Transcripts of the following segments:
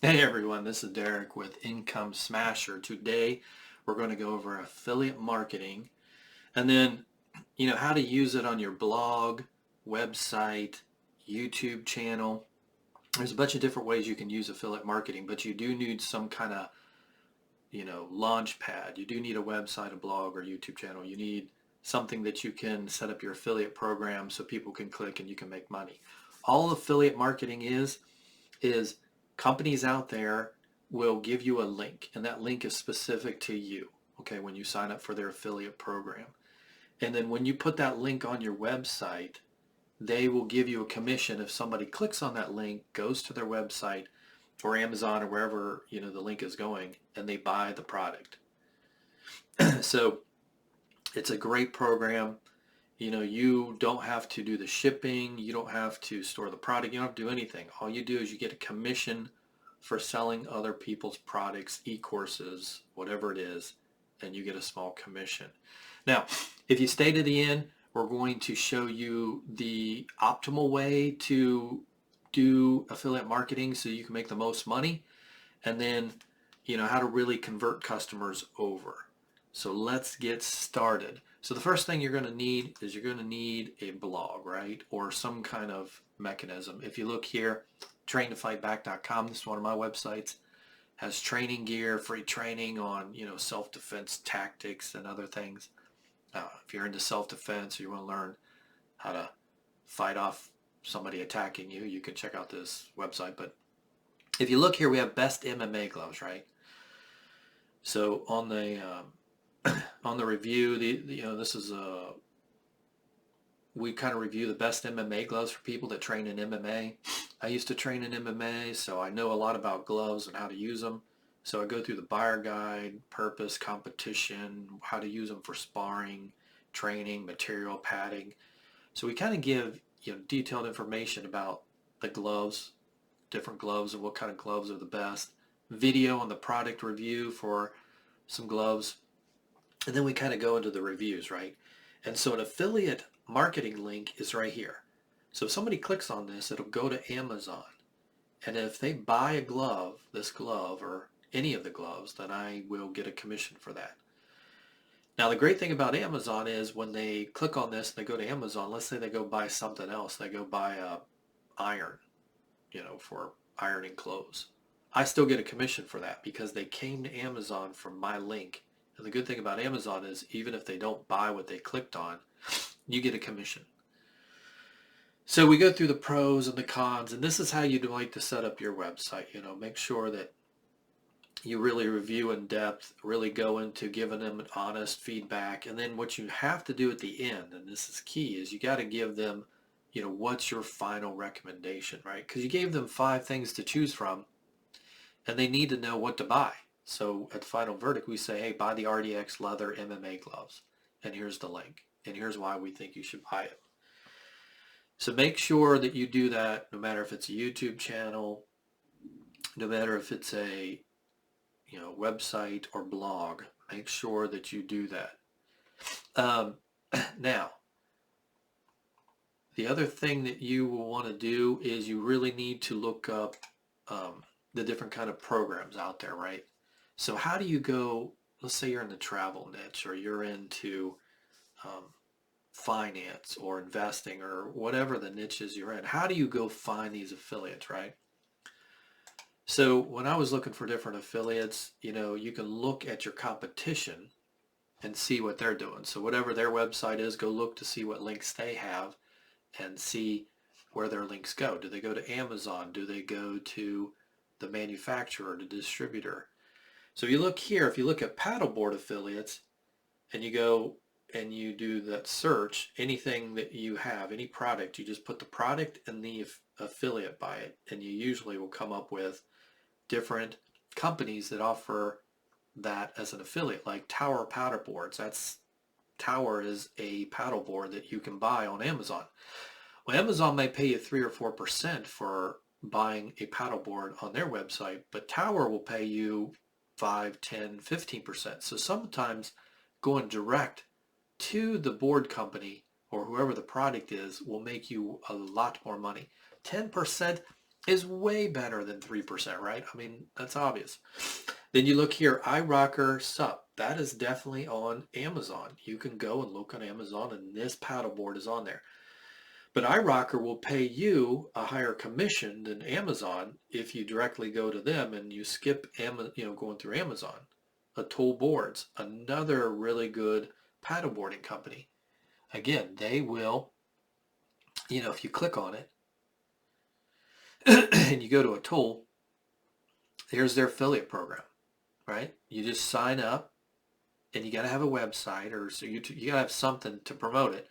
Hey everyone, this is Derek with Income Smasher. Today we're going to go over affiliate marketing and then, how to use it on your blog, website, YouTube channel. There's a bunch of different ways you can use affiliate marketing, but you do need some kind of, launch pad. You do need a website, a blog, or YouTube channel. You need something that you can set up your affiliate program so people can click and you can make money. All affiliate marketing is companies out there will give you a link, and that link is specific to you, okay, when you sign up for their affiliate program. And then when you put that link on your website, they will give you a commission if somebody clicks on that link, goes to their website or Amazon or wherever, the link is going, and they buy the product. So it's a great program. You don't have to do the shipping. You don't have to store the product. You don't have to do anything. All you do is you get a commission for selling other people's products, e-courses, whatever it is, and you get a small commission. Now, if you stay to the end, we're going to show you the optimal way to do affiliate marketing so you can make the most money, and then, how to really convert customers over. So let's get started. So the first thing you're going to need is you're going to need a blog, right? Or some kind of mechanism. If you look here, traintofightback.com, this is one of my websites, has training gear, free training on, self-defense tactics and other things. If you're into self-defense or you want to learn how to fight off somebody attacking you, you can check out this website. But if you look here, we have best MMA gloves, right? So on the on the review, this is we kind of review the best MMA gloves for people that train in MMA. I used to train in MMA, so I know a lot about gloves and how to use them. So I go through the buyer guide, purpose, competition, how to use them for sparring, training, material, padding. So we kind of give detailed information about the gloves, different gloves, and what kind of gloves are the best. Video on the product review for some gloves. And then we kind of go into the reviews, right? And so an affiliate marketing link is right here. So if somebody clicks on this, it'll go to Amazon. And if they buy a glove, this glove, or any of the gloves, then I will get a commission for that. Now, the great thing about Amazon is when they click on this and they go to Amazon, let's say they go buy something else. They go buy a iron, for ironing clothes. I still get a commission for that because they came to Amazon from my link. And the good thing about Amazon is even if they don't buy what they clicked on, you get a commission. So we go through the pros and the cons, and this is how you'd like to set up your website. Make sure that you really review in depth, really go into giving them an honest feedback. And then what you have to do at the end, and this is key, is you got to give them, what's your final recommendation, right? Because you gave them 5 things to choose from, and they need to know what to buy. So at the final verdict, we say, hey, buy the RDX leather MMA gloves. And here's the link. And here's why we think you should buy it. So make sure that you do that no matter if it's a YouTube channel, no matter if it's a website or blog. Make sure that you do that. Now, the other thing that you will want to do is you really need to look up the different kind of programs out there, right? So how do you go, let's say you're in the travel niche or you're into finance or investing or whatever the niches you're in. How do you go find these affiliates, right? So when I was looking for different affiliates, you can look at your competition and see what they're doing. So whatever their website is, go look to see what links they have and see where their links go. Do they go to Amazon? Do they go to the manufacturer, the distributor? So you look here, if you look at paddleboard affiliates and you go and you do that search, anything that you have, any product, you just put the product and the affiliate by it, and you usually will come up with different companies that offer that as an affiliate, like Tower paddleboards. Tower is a paddleboard that you can buy on Amazon. Well, Amazon may pay you 3 or 4% for buying a paddleboard on their website, but Tower will pay you 5, 10, 15%. So sometimes going direct to the board company or whoever the product is will make you a lot more money. 10% is way better than 3%, right? I mean, that's obvious. Then you look here, iRocker Sup. That is definitely on Amazon. You can go and look on Amazon, and this paddleboard is on there. But iRocker will pay you a higher commission than Amazon if you directly go to them and you skip going through Amazon. Atoll Boards, another really good paddleboarding company. Again, they will, if you click on it and you go to Atoll, here's their affiliate program, right? You just sign up and you got to have a website or so you got to have something to promote it.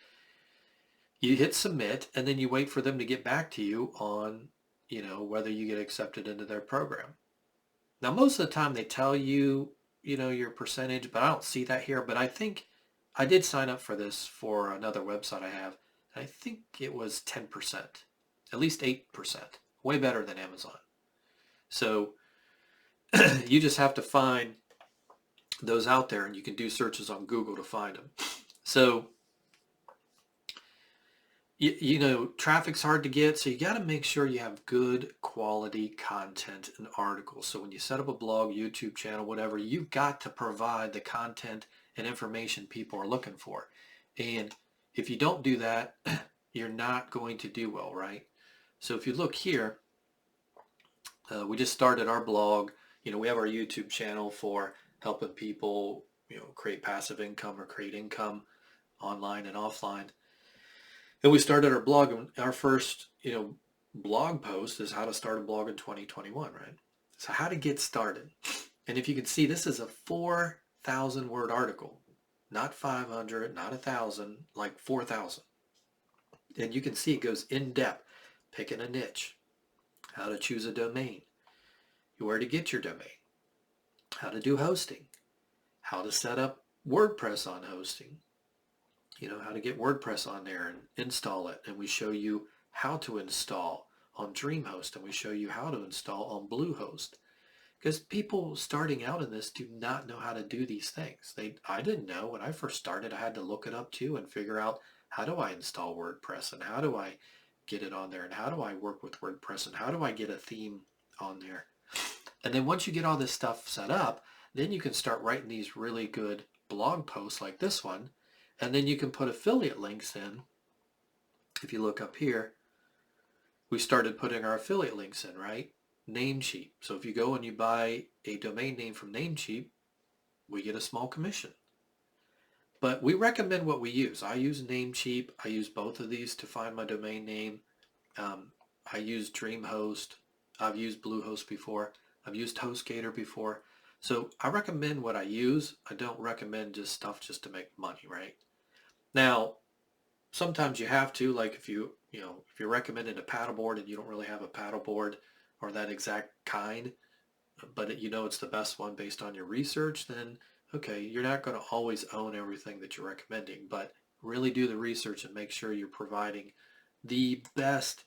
You hit submit and then you wait for them to get back to you on, whether you get accepted into their program. Now, most of the time they tell you, your percentage, but I don't see that here. But I think I did sign up for this for another website I have. I think it was 10%, at least 8%, way better than Amazon. So you just have to find those out there, and you can do searches on Google to find them. So, traffic's hard to get, so you got to make sure you have good quality content and articles. So when you set up a blog, YouTube channel, whatever, you've got to provide the content and information people are looking for. And if you don't do that, you're not going to do well, right? So if you look here, we just started our blog. We have our YouTube channel for helping people, create passive income or create income online and offline. And we started our blog, and our first, blog post is how to start a blog in 2021, right? So how to get started. And if you can see, this is a 4,000 word article, not 500, not 1,000, like 4,000. And you can see it goes in depth, picking a niche, how to choose a domain, where to get your domain, how to do hosting, how to set up WordPress on hosting, how to get WordPress on there and install it. And we show you how to install on DreamHost, and we show you how to install on Bluehost. Because people starting out in this do not know how to do these things. I didn't know. When I first started, I had to look it up too and figure out, how do I install WordPress, and how do I get it on there, and how do I work with WordPress, and how do I get a theme on there. And then once you get all this stuff set up, then you can start writing these really good blog posts like this one. And then you can put affiliate links in. If you look up here, we started putting our affiliate links in, right? Namecheap. So if you go and you buy a domain name from Namecheap, we get a small commission. But we recommend what we use. I use Namecheap. I use both of these to find my domain name. I use DreamHost. I've used Bluehost before. I've used HostGator before. So I recommend what I use. I don't recommend just stuff just to make money, right? Now, sometimes you have to, like if you're recommending a paddleboard and you don't really have a paddleboard or that exact kind, but it's the best one based on your research, then okay, you're not going to always own everything that you're recommending, but really do the research and make sure you're providing the best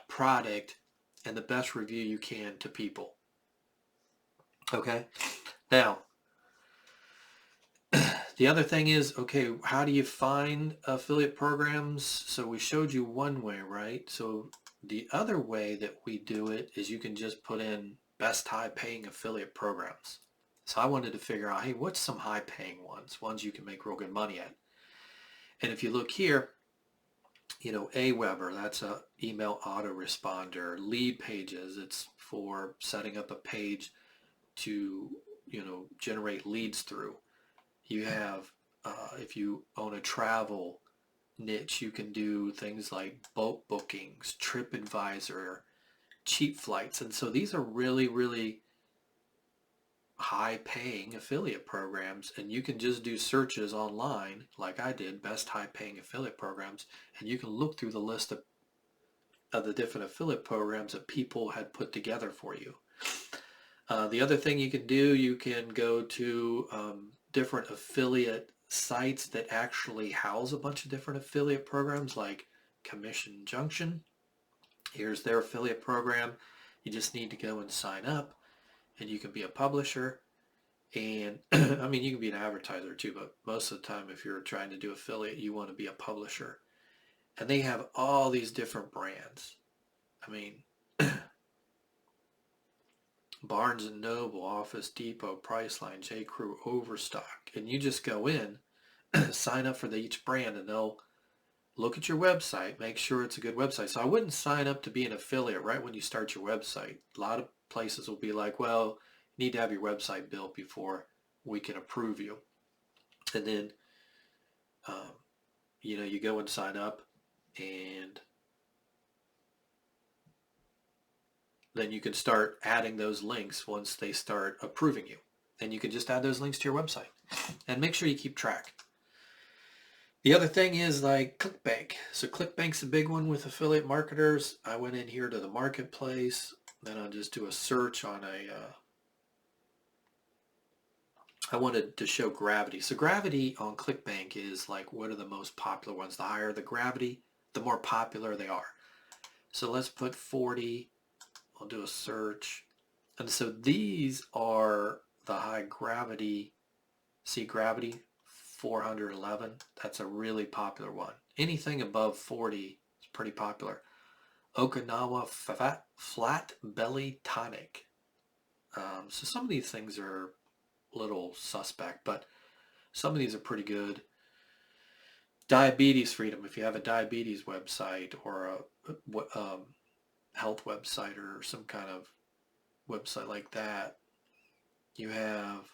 product and the best review you can to people. Okay, now the other thing is, okay, how do you find affiliate programs? So we showed you one way, right? So the other way that we do it is you can just put in best high paying affiliate programs. So I wanted to figure out, hey, what's some high paying ones you can make real good money at? And if you look here, Aweber, that's a email autoresponder. Lead Pages, it's for setting up a page to, generate leads through. You have, if you own a travel niche, you can do things like boat bookings, TripAdvisor, cheap flights. And so these are really, really high paying affiliate programs, and you can just do searches online like I did, best high paying affiliate programs, and you can look through the list of the different affiliate programs that people had put together for you. The other thing you can do, you can go to different affiliate sites that actually house a bunch of different affiliate programs like Commission Junction. Here's their affiliate program. You just need to go and sign up, and you can be a publisher. And I mean, you can be an advertiser too, but most of the time if you're trying to do affiliate, you want to be a publisher. And they have all these different brands. I mean, Barnes & Noble, Office Depot, Priceline, J. Crew, Overstock, and you just go in, sign up for each brand, and they'll look at your website, make sure it's a good website. So I wouldn't sign up to be an affiliate right when you start your website. A lot of places will be like, well, you need to have your website built before we can approve you. And then, you go and sign up, and then you can start adding those links once they start approving you. And you can just add those links to your website and make sure you keep track. The other thing is like ClickBank. So ClickBank's a big one with affiliate marketers. I went in here to the marketplace, then I'll just do a search on I wanted to show Gravity. So Gravity on ClickBank is like one of the most popular ones. The higher the gravity, the more popular they are. So let's put 40. I'll do a search. And so these are the high gravity. See Gravity 411. That's a really popular one. Anything above 40 is pretty popular. Okinawa Flat Belly Tonic. So some of these things are a little suspect, but some of these are pretty good. Diabetes Freedom. If you have a diabetes website or a health website or some kind of website like that, you have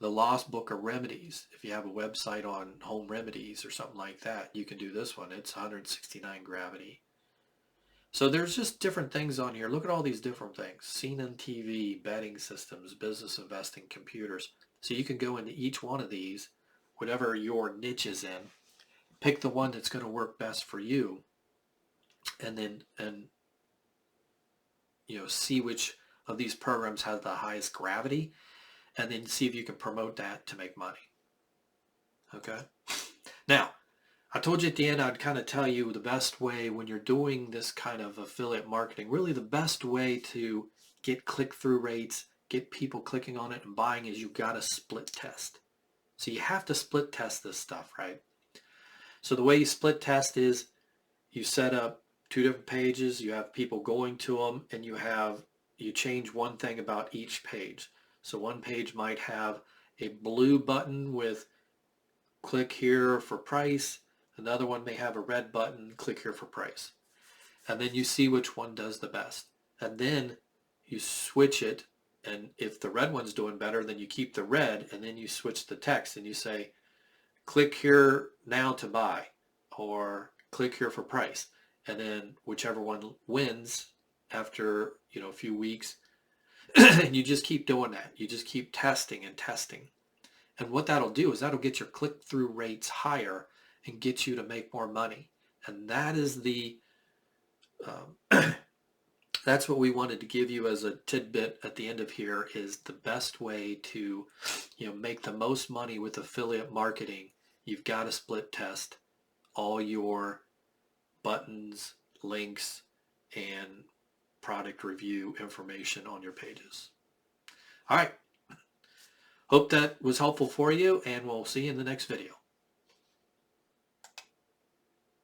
the Lost Book of Remedies. If you have a website on home remedies or something like that, you can do this one. It's 169 gravity. So there's just different things on here. Look at all these different things. Seen on TV, betting systems, business investing, computers. So you can go into each one of these, whatever your niche is in, pick the one that's going to work best for you, and then see which of these programs has the highest gravity, and then see if you can promote that to make money. Okay? Now, I told you at the end I'd kind of tell you the best way when you're doing this kind of affiliate marketing, really the best way to get click-through rates, get people clicking on it and buying is you've got to split test. So you have to split test this stuff, right? So the way you split test is you set up 2 different pages, you have people going to them, and you change one thing about each page. So one page might have a blue button with click here for price. Another one may have a red button, click here for price. And then you see which one does the best. And then you switch it, and if the red one's doing better, then you keep the red, and then you switch the text and you say, click here now to buy, or click here for price. And then whichever one wins after a few weeks, and you just keep doing that. You just keep testing and testing. And what that'll do is that'll get your click-through rates higher and get you to make more money. And that is that's what we wanted to give you as a tidbit at the end of here, is the best way to make the most money with affiliate marketing. You've got to split test all your buttons, links, and product review information on your pages. All right. Hope that was helpful for you, and we'll see you in the next video.